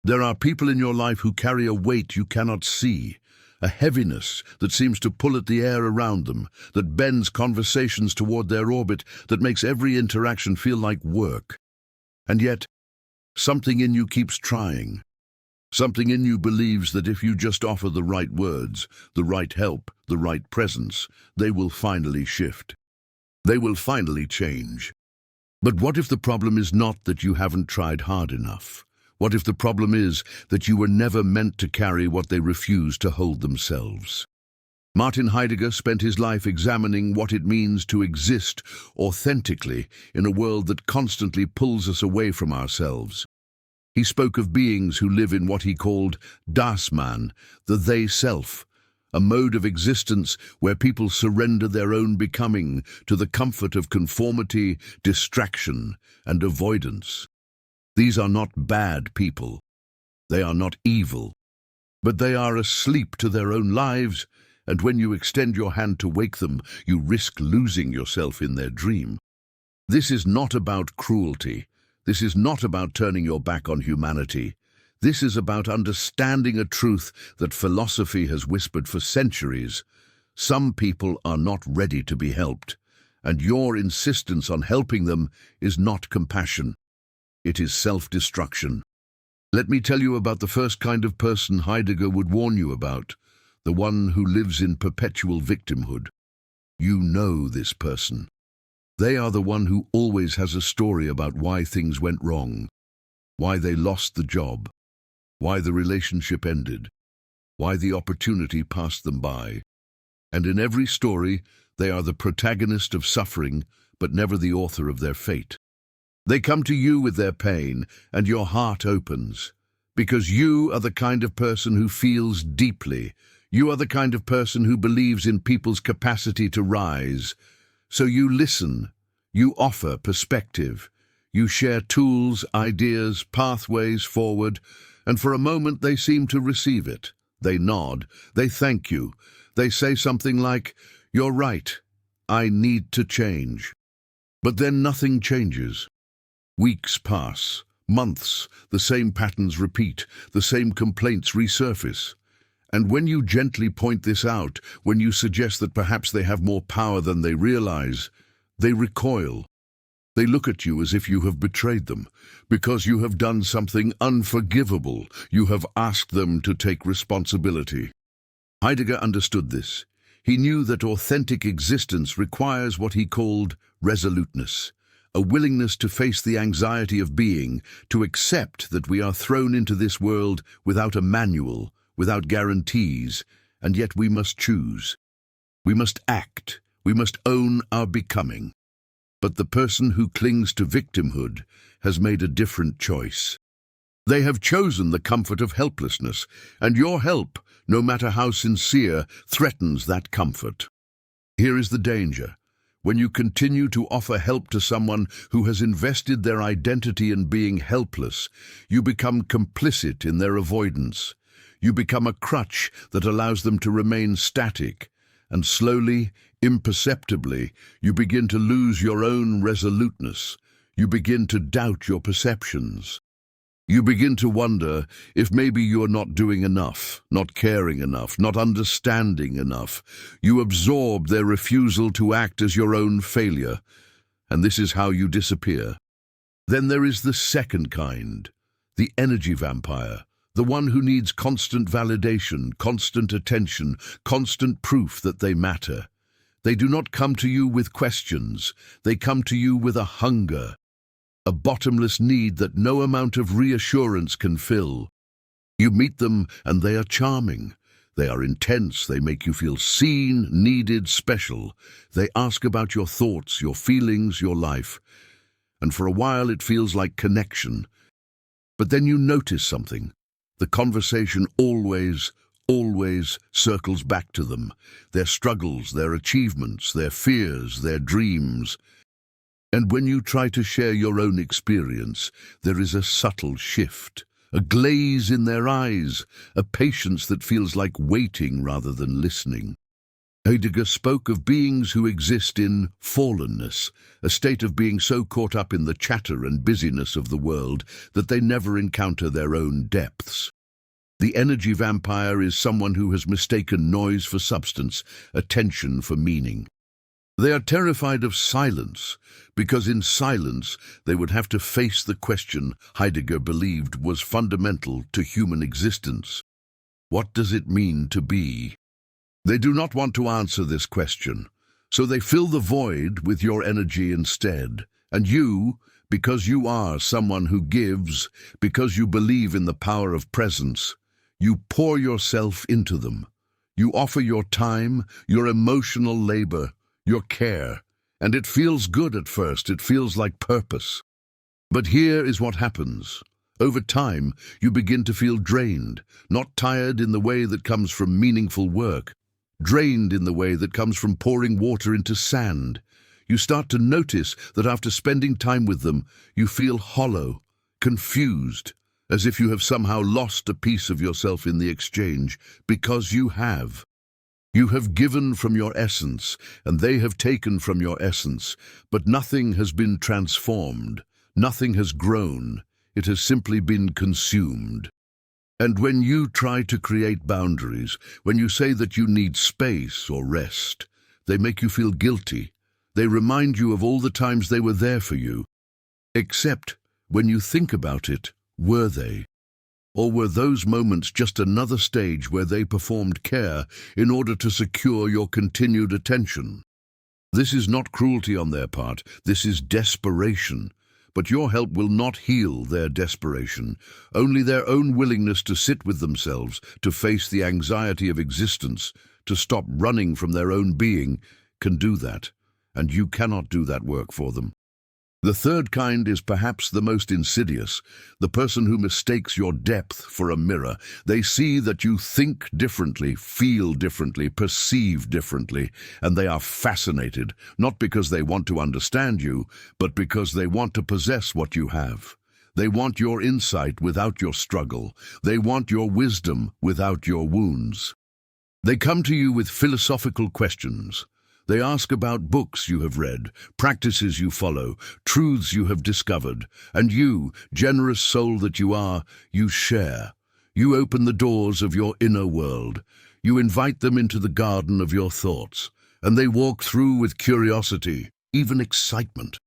There are people in your life who carry a weight you cannot see, a heaviness that seems to pull at the air around them, that bends conversations toward their orbit, that makes every interaction feel like work. And yet, something in you keeps trying. Something in you believes that if you just offer the right words, the right help, the right presence, they will finally shift. They will finally change. But what if the problem is not that you haven't tried hard enough? What if the problem is that you were never meant to carry what they refuse to hold themselves? Martin Heidegger spent his life examining what it means to exist authentically in a world that constantly pulls us away from ourselves. He spoke of beings who live in what he called Das Man, the they-self, a mode of existence where people surrender their own becoming to the comfort of conformity, distraction, and avoidance. These are not bad people. They are not evil. But they are asleep to their own lives, and when you extend your hand to wake them, you risk losing yourself in their dream. This is not about cruelty. This is not about turning your back on humanity. This is about understanding a truth that philosophy has whispered for centuries. Some people are not ready to be helped, and your insistence on helping them is not compassion. It is self-destruction. Let me tell you about the first kind of person Heidegger would warn you about, the one who lives in perpetual victimhood. You know this person. They are the one who always has a story about why things went wrong, why they lost the job, why the relationship ended, why the opportunity passed them by. And in every story, they are the protagonist of suffering, but never the author of their fate. They come to you with their pain, and your heart opens, because you are the kind of person who feels deeply. You are the kind of person who believes in people's capacity to rise. So you listen, you offer perspective, you share tools, ideas, pathways forward, and for a moment they seem to receive it. They nod, they thank you, they say something like, "You're right, I need to change." But then nothing changes. Weeks pass, months, the same patterns repeat, the same complaints resurface. And when you gently point this out, when you suggest that perhaps they have more power than they realize, they recoil. They look at you as if you have betrayed them, because you have done something unforgivable. You have asked them to take responsibility. Heidegger understood this. He knew that authentic existence requires what he called resoluteness, a willingness to face the anxiety of being, to accept that we are thrown into this world without a manual, without guarantees, and yet we must choose. We must act. We must own our becoming. But the person who clings to victimhood has made a different choice. They have chosen the comfort of helplessness, and your help, no matter how sincere, threatens that comfort. Here is the danger. When you continue to offer help to someone who has invested their identity in being helpless, you become complicit in their avoidance. You become a crutch that allows them to remain static, and slowly, imperceptibly, you begin to lose your own resoluteness. You begin to doubt your perceptions. You begin to wonder if maybe you're not doing enough, not caring enough, not understanding enough. You absorb their refusal to act as your own failure, and this is how you disappear. Then there is the second kind, the energy vampire, the one who needs constant validation, constant attention, constant proof that they matter. They do not come to you with questions. They come to you with a hunger, a bottomless need that no amount of reassurance can fill. You meet them and they are charming. They are intense. They make you feel seen, needed, special. They ask about your thoughts, your feelings, your life. And for a while it feels like connection. But then you notice something. The conversation always circles back to them, their struggles, their achievements, their fears, their dreams. And when you try to share your own experience, there is a subtle shift, a glaze in their eyes, a patience that feels like waiting rather than listening. Heidegger spoke of beings who exist in fallenness, a state of being so caught up in the chatter and busyness of the world that they never encounter their own depths. The energy vampire is someone who has mistaken noise for substance, attention for meaning. They are terrified of silence, because in silence they would have to face the question Heidegger believed was fundamental to human existence. What does it mean to be? They do not want to answer this question, so they fill the void with your energy instead. And you, because you are someone who gives, because you believe in the power of presence, you pour yourself into them. You offer your time, your emotional labor, your care, and it feels good at first. It feels like purpose. But here is what happens. Over time, you begin to feel drained, not tired in the way that comes from meaningful work, drained in the way that comes from pouring water into sand. You start to notice that after spending time with them, you feel hollow, confused, as if you have somehow lost a piece of yourself in the exchange, because you have. You have given from your essence, and they have taken from your essence, but nothing has been transformed, nothing has grown, it has simply been consumed. And when you try to create boundaries, when you say that you need space or rest, they make you feel guilty. They remind you of all the times they were there for you. Except, when you think about it, were they? Or were those moments just another stage where they performed care in order to secure your continued attention? This is not cruelty on their part, this is desperation. But your help will not heal their desperation. Only their own willingness to sit with themselves, to face the anxiety of existence, to stop running from their own being, can do that. And you cannot do that work for them. The third kind is perhaps the most insidious, the person who mistakes your depth for a mirror. They see that you think differently, feel differently, perceive differently, and they are fascinated, not because they want to understand you, but because they want to possess what you have. They want your insight without your struggle. They want your wisdom without your wounds. They come to you with philosophical questions. They ask about books you have read, practices you follow, truths you have discovered, and you, generous soul that you are, you share. You open the doors of your inner world. You invite them into the garden of your thoughts, and they walk through with curiosity, even excitement.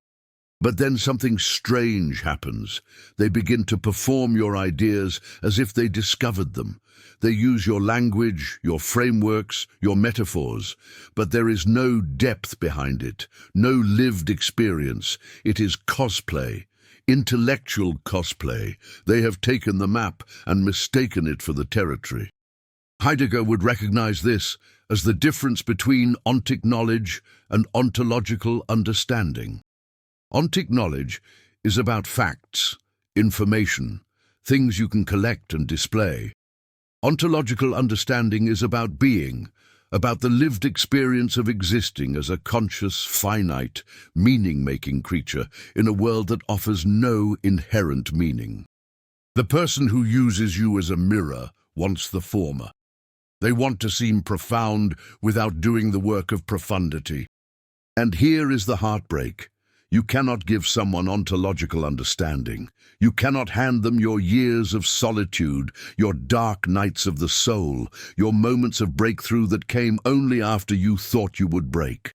But then something strange happens. They begin to perform your ideas as if they discovered them. They use your language, your frameworks, your metaphors, but there is no depth behind it, no lived experience. It is cosplay, intellectual cosplay. They have taken the map and mistaken it for the territory. Heidegger would recognize this as the difference between ontic knowledge and ontological understanding. Ontic knowledge is about facts, information, things you can collect and display. Ontological understanding is about being, about the lived experience of existing as a conscious, finite, meaning-making creature in a world that offers no inherent meaning. The person who uses you as a mirror wants the former. They want to seem profound without doing the work of profundity. And here is the heartbreak. You cannot give someone ontological understanding. You cannot hand them your years of solitude, your dark nights of the soul, your moments of breakthrough that came only after you thought you would break.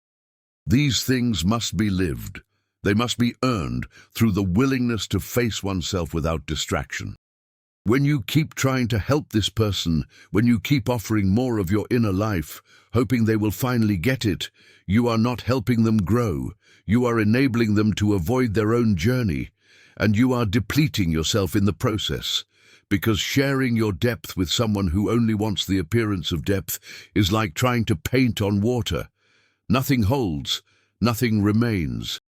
These things must be lived. They must be earned through the willingness to face oneself without distraction. When you keep trying to help this person, when you keep offering more of your inner life, hoping they will finally get it, you are not helping them grow. You are enabling them to avoid their own journey, and you are depleting yourself in the process, because sharing your depth with someone who only wants the appearance of depth is like trying to paint on water. Nothing holds, nothing remains.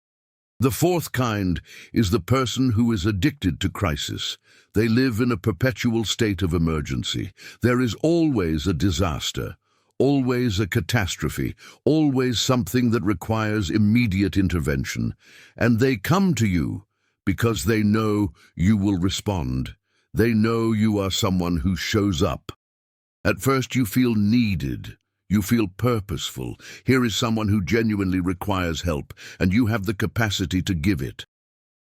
The fourth kind is the person who is addicted to crisis. They live in a perpetual state of emergency. There is always a disaster, always a catastrophe, always something that requires immediate intervention. And they come to you because they know you will respond. They know you are someone who shows up. At first you feel needed. You feel purposeful. Here is someone who genuinely requires help, and you have the capacity to give it.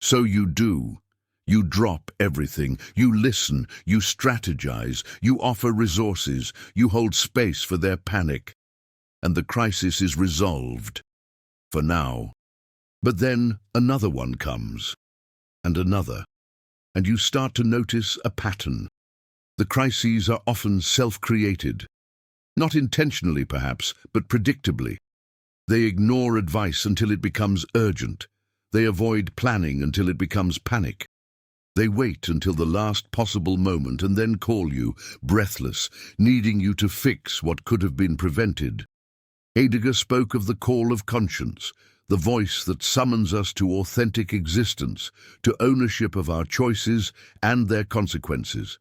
So you do. You drop everything. You listen. You strategize. You offer resources. You hold space for their panic. And the crisis is resolved. For now. But then another one comes. And another. And you start to notice a pattern. The crises are often self-created. Not intentionally, perhaps, but predictably. They ignore advice until it becomes urgent. They avoid planning until it becomes panic. They wait until the last possible moment and then call you, breathless, needing you to fix what could have been prevented. Heidegger spoke of the call of conscience, the voice that summons us to authentic existence, to ownership of our choices and their consequences.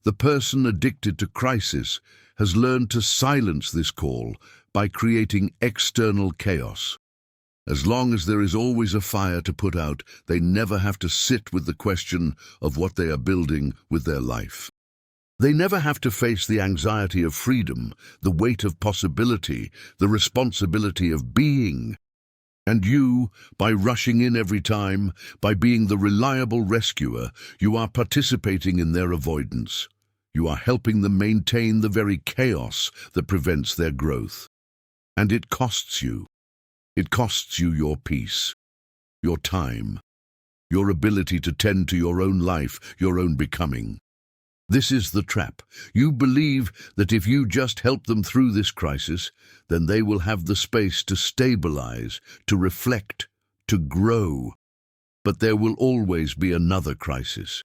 The person addicted to crisis has learned to silence this call by creating external chaos. As long as there is always a fire to put out, they never have to sit with the question of what they are building with their life. They never have to face the anxiety of freedom, the weight of possibility, the responsibility of being. And you, by rushing in every time, by being the reliable rescuer, you are participating in their avoidance. You are helping them maintain the very chaos that prevents their growth. And it costs you. It costs you your peace, your time, your ability to tend to your own life, your own becoming. This is the trap. You believe that if you just help them through this crisis, then they will have the space to stabilize, to reflect, to grow. But there will always be another crisis.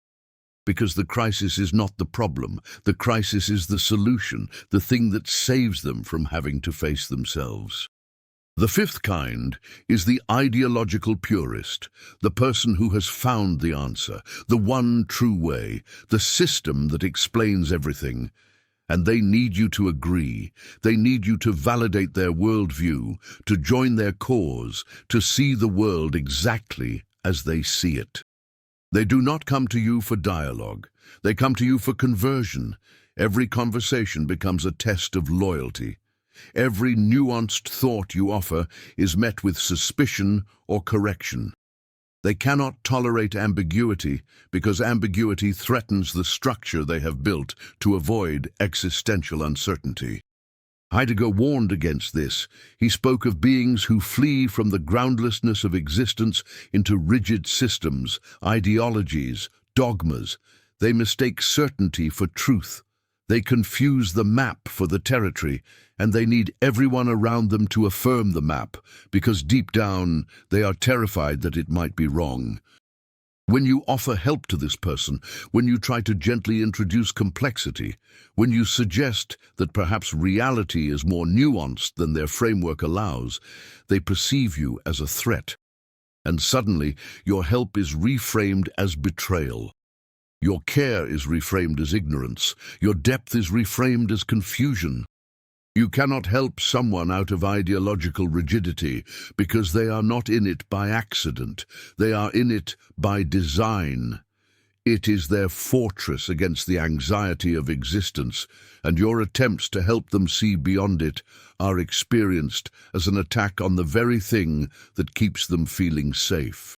Because the crisis is not the problem. The crisis is the solution, the thing that saves them from having to face themselves. The fifth kind is the ideological purist, the person who has found the answer, the one true way, the system that explains everything. And they need you to agree. They need you to validate their worldview, to join their cause, to see the world exactly as they see it. They do not come to you for dialogue. They come to you for conversion. Every conversation becomes a test of loyalty. Every nuanced thought you offer is met with suspicion or correction. They cannot tolerate ambiguity because ambiguity threatens the structure they have built to avoid existential uncertainty. Heidegger warned against this. He spoke of beings who flee from the groundlessness of existence into rigid systems, ideologies, dogmas. They mistake certainty for truth. They confuse the map for the territory, and they need everyone around them to affirm the map, because deep down they are terrified that it might be wrong. When you offer help to this person, when you try to gently introduce complexity, when you suggest that perhaps reality is more nuanced than their framework allows, they perceive you as a threat. And suddenly, your help is reframed as betrayal. Your care is reframed as ignorance. Your depth is reframed as confusion. You cannot help someone out of ideological rigidity because they are not in it by accident. They are in it by design. It is their fortress against the anxiety of existence, and your attempts to help them see beyond it are experienced as an attack on the very thing that keeps them feeling safe.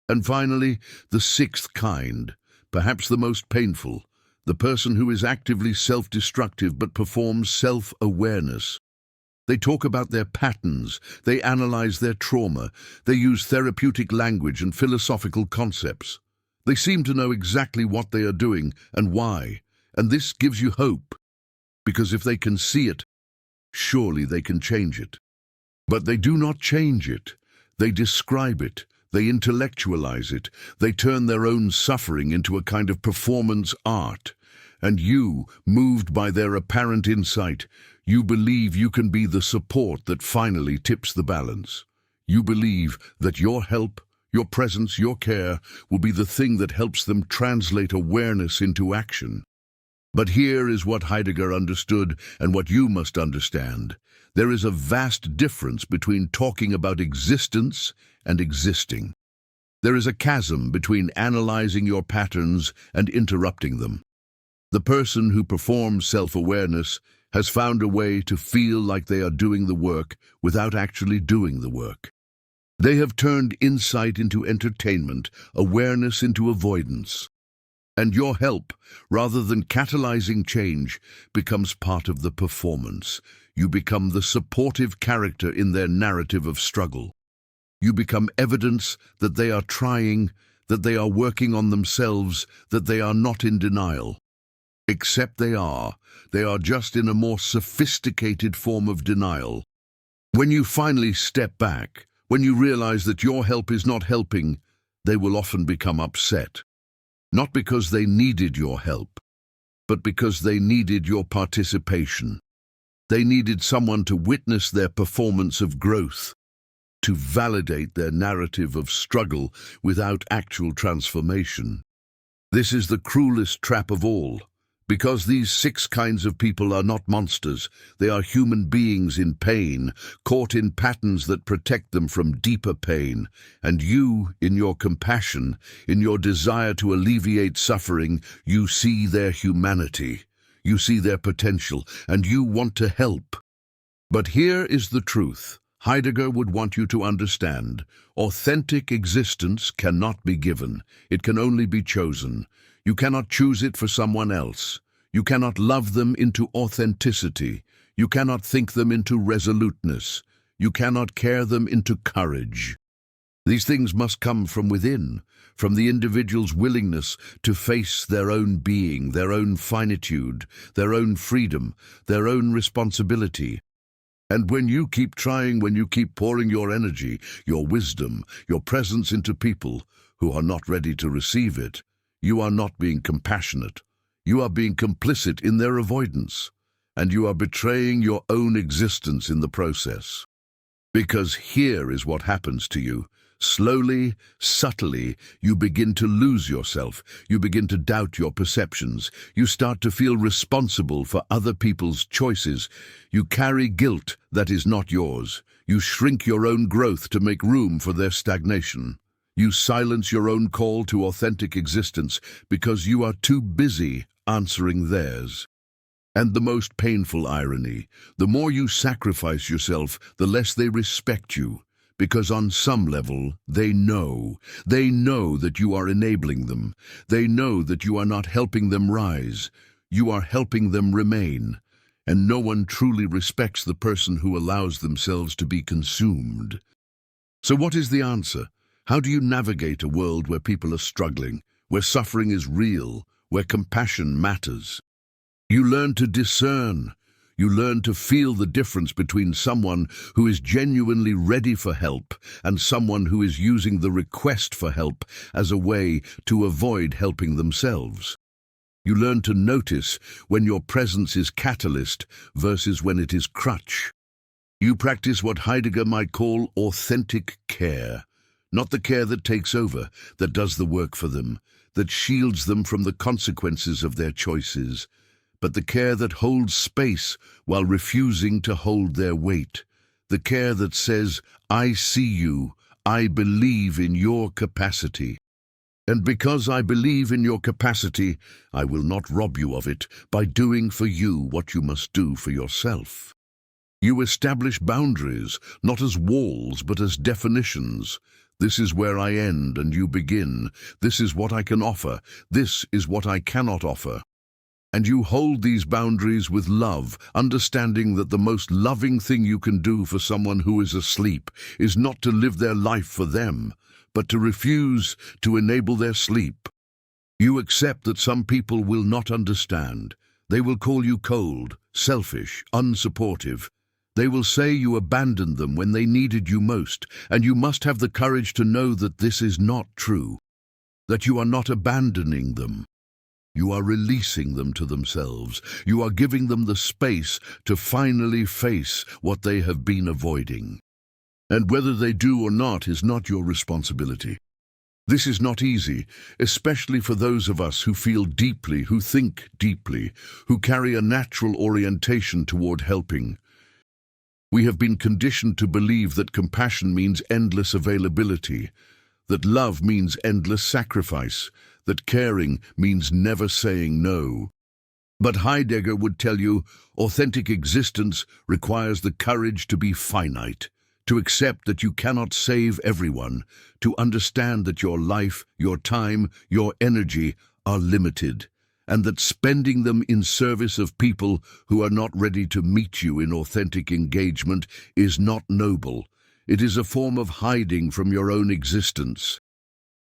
And finally, the sixth kind, perhaps the most painful, the person who is actively self-destructive but performs self-awareness. They talk about their patterns, they analyze their trauma, they use therapeutic language and philosophical concepts. They seem to know exactly what they are doing and why, and this gives you hope, because if they can see it, surely they can change it. But they do not change it, they describe it. They intellectualize it. They turn their own suffering into a kind of performance art. And you, moved by their apparent insight, you believe you can be the support that finally tips the balance. You believe that your help, your presence, your care will be the thing that helps them translate awareness into action. But here is what Heidegger understood and what you must understand. There is a vast difference between talking about existence and existing. There is a chasm between analyzing your patterns and interrupting them. The person who performs self-awareness has found a way to feel like they are doing the work without actually doing the work. They have turned insight into entertainment, awareness into avoidance. And your help, rather than catalyzing change, becomes part of the performance. You become the supportive character in their narrative of struggle. You become evidence that they are trying, that they are working on themselves, that they are not in denial. Except they are just in a more sophisticated form of denial. When you finally step back, when you realize that your help is not helping, they will often become upset. Not because they needed your help, but because they needed your participation. They needed someone to witness their performance of growth, to validate their narrative of struggle without actual transformation. This is the cruelest trap of all, because these 6 kinds of people are not monsters. They are human beings in pain, caught in patterns that protect them from deeper pain. And you, in your compassion, in your desire to alleviate suffering, you see their humanity. You see their potential, and you want to help. But here is the truth. Heidegger would want you to understand. Authentic existence cannot be given. It can only be chosen. You cannot choose it for someone else. You cannot love them into authenticity. You cannot think them into resoluteness. You cannot care them into courage. These things must come from within, from the individual's willingness to face their own being, their own finitude, their own freedom, their own responsibility. And when you keep trying, when you keep pouring your energy, your wisdom, your presence into people who are not ready to receive it, you are not being compassionate. You are being complicit in their avoidance, and you are betraying your own existence in the process. Because here is what happens to you. Slowly, subtly, you begin to lose yourself. You begin to doubt your perceptions. You start to feel responsible for other people's choices. You carry guilt that is not yours. You shrink your own growth to make room for their stagnation. You silence your own call to authentic existence because you are too busy answering theirs. And the most painful irony, the more you sacrifice yourself, the less they respect you. Because on some level, they know that you are enabling them. They know that you are not helping them rise. You are helping them remain. And no one truly respects the person who allows themselves to be consumed. So what is the answer? How do you navigate a world where people are struggling, where suffering is real, where compassion matters? You learn to discern. You learn to feel the difference between someone who is genuinely ready for help and someone who is using the request for help as a way to avoid helping themselves. You learn to notice when your presence is catalyst versus when it is crutch. You practice what Heidegger might call authentic care. Not the care that takes over, that does the work for them, that shields them from the consequences of their choices, but the care that holds space while refusing to hold their weight. The care that says, I see you, I believe in your capacity. And because I believe in your capacity, I will not rob you of it by doing for you what you must do for yourself. You establish boundaries, not as walls, but as definitions. This is where I end and you begin. This is what I can offer. This is what I cannot offer. And you hold these boundaries with love, understanding that the most loving thing you can do for someone who is asleep is not to live their life for them, but to refuse to enable their sleep. You accept that some people will not understand. They will call you cold, selfish, unsupportive. They will say you abandoned them when they needed you most, and you must have the courage to know that this is not true, that you are not abandoning them. You are releasing them to themselves. You are giving them the space to finally face what they have been avoiding. And whether they do or not is not your responsibility. This is not easy, especially for those of us who feel deeply, who think deeply, who carry a natural orientation toward helping. We have been conditioned to believe that compassion means endless availability, that love means endless sacrifice, that caring means never saying no. But Heidegger would tell you, authentic existence requires the courage to be finite, to accept that you cannot save everyone, to understand that your life, your time, your energy are limited, and that spending them in service of people who are not ready to meet you in authentic engagement is not noble. It is a form of hiding from your own existence.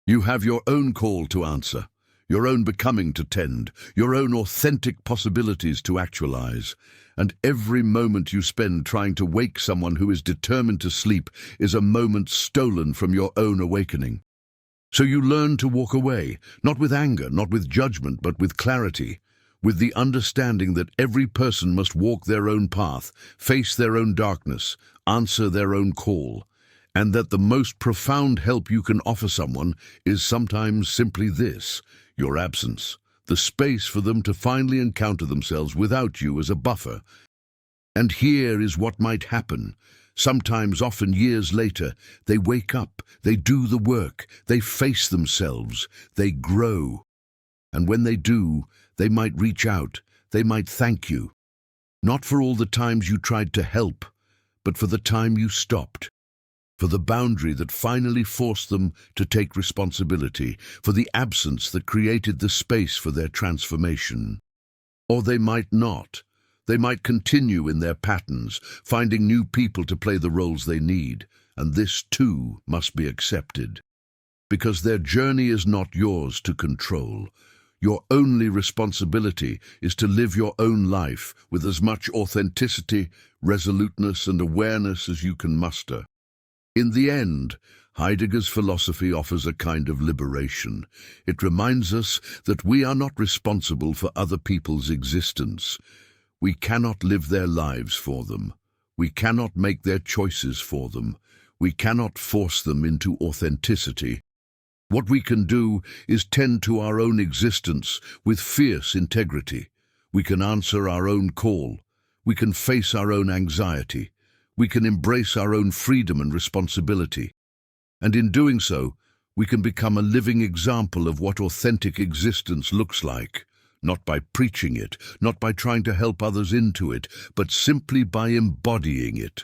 You have your own call to answer, your own becoming to tend, your own authentic possibilities to actualize. And every moment you spend trying to wake someone who is determined to sleep is a moment stolen from your own awakening. So you learn to walk away, not with anger, not with judgment, but with clarity, with the understanding that every person must walk their own path, face their own darkness, answer their own call, and that the most profound help you can offer someone is sometimes simply this: your absence, the space for them to finally encounter themselves without you as a buffer. And here is what might happen. Sometimes, often years later, they wake up, they do the work, they face themselves, they grow. And when they do, they might reach out, they might thank you. Not for all the times you tried to help, but for the time you stopped. For the boundary that finally forced them to take responsibility, for the absence that created the space for their transformation. Or they might not. They might continue in their patterns, finding new people to play the roles they need, and this too must be accepted. Because their journey is not yours to control. Your only responsibility is to live your own life with as much authenticity, resoluteness, and awareness as you can muster. In the end, Heidegger's philosophy offers a kind of liberation. It reminds us that we are not responsible for other people's existence. We cannot live their lives for them. We cannot make their choices for them. We cannot force them into authenticity. What we can do is tend to our own existence with fierce integrity. We can answer our own call. We can face our own anxiety. We can embrace our own freedom and responsibility. And in doing so, we can become a living example of what authentic existence looks like, not by preaching it, not by trying to help others into it, but simply by embodying it.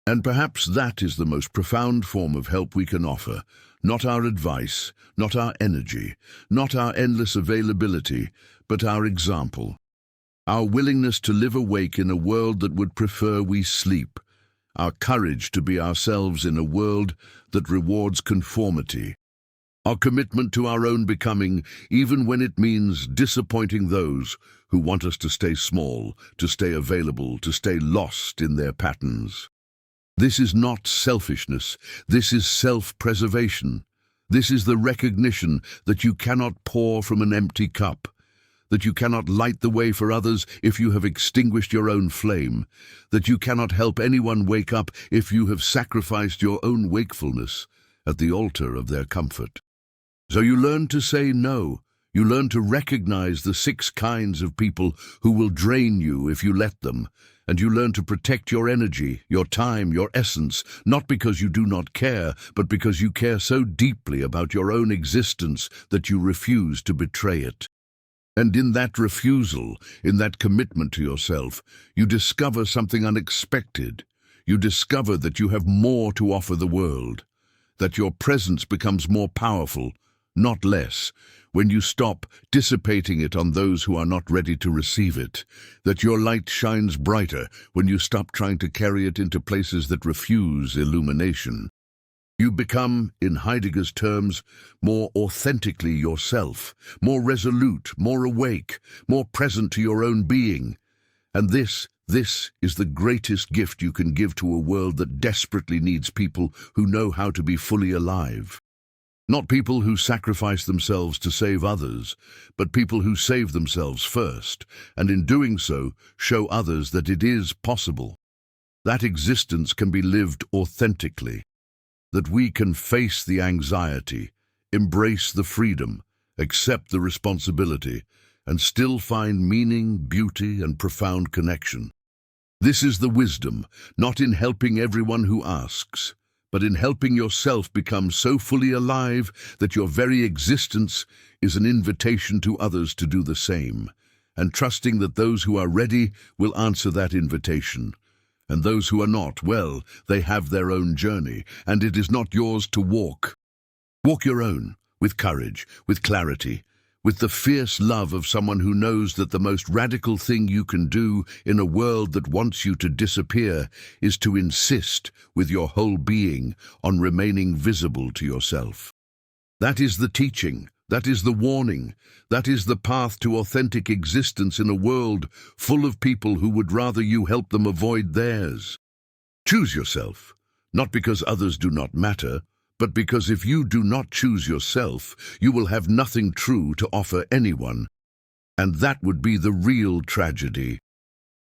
And perhaps that is the most profound form of help we can offer, not our advice, not our energy, not our endless availability, but our example. Our willingness to live awake in a world that would prefer we sleep. Our courage to be ourselves in a world that rewards conformity. Our commitment to our own becoming, even when it means disappointing those who want us to stay small, to stay available, to stay lost in their patterns. This is not selfishness. This is self-preservation. This is the recognition that you cannot pour from an empty cup, that you cannot light the way for others if you have extinguished your own flame, that you cannot help anyone wake up if you have sacrificed your own wakefulness at the altar of their comfort. So you learn to say no. You learn to recognize the 6 kinds of people who will drain you if you let them, and you learn to protect your energy, your time, your essence, not because you do not care, but because you care so deeply about your own existence that you refuse to betray it. And in that refusal, in that commitment to yourself, you discover something unexpected. You discover that you have more to offer the world, that your presence becomes more powerful, not less, when you stop dissipating it on those who are not ready to receive it, that your light shines brighter when you stop trying to carry it into places that refuse illumination. You become, in Heidegger's terms, more authentically yourself, more resolute, more awake, more present to your own being. And this is the greatest gift you can give to a world that desperately needs people who know how to be fully alive. Not people who sacrifice themselves to save others, but people who save themselves first, and in doing so, show others that it is possible. That existence can be lived authentically. That we can face the anxiety, embrace the freedom, accept the responsibility, and still find meaning, beauty, and profound connection. This is the wisdom, not in helping everyone who asks, but in helping yourself become so fully alive that your very existence is an invitation to others to do the same. and trusting that those who are ready will answer that invitation. And those who are not, well, they have their own journey, and it is not yours to walk. Walk your own, with courage, with clarity, with the fierce love of someone who knows that the most radical thing you can do in a world that wants you to disappear is to insist with your whole being on remaining visible to yourself. That is the teaching, that is the warning, that is the path to authentic existence in a world full of people who would rather you help them avoid theirs. Choose yourself, not because others do not matter, but because if you do not choose yourself, you will have nothing true to offer anyone, and that would be the real tragedy.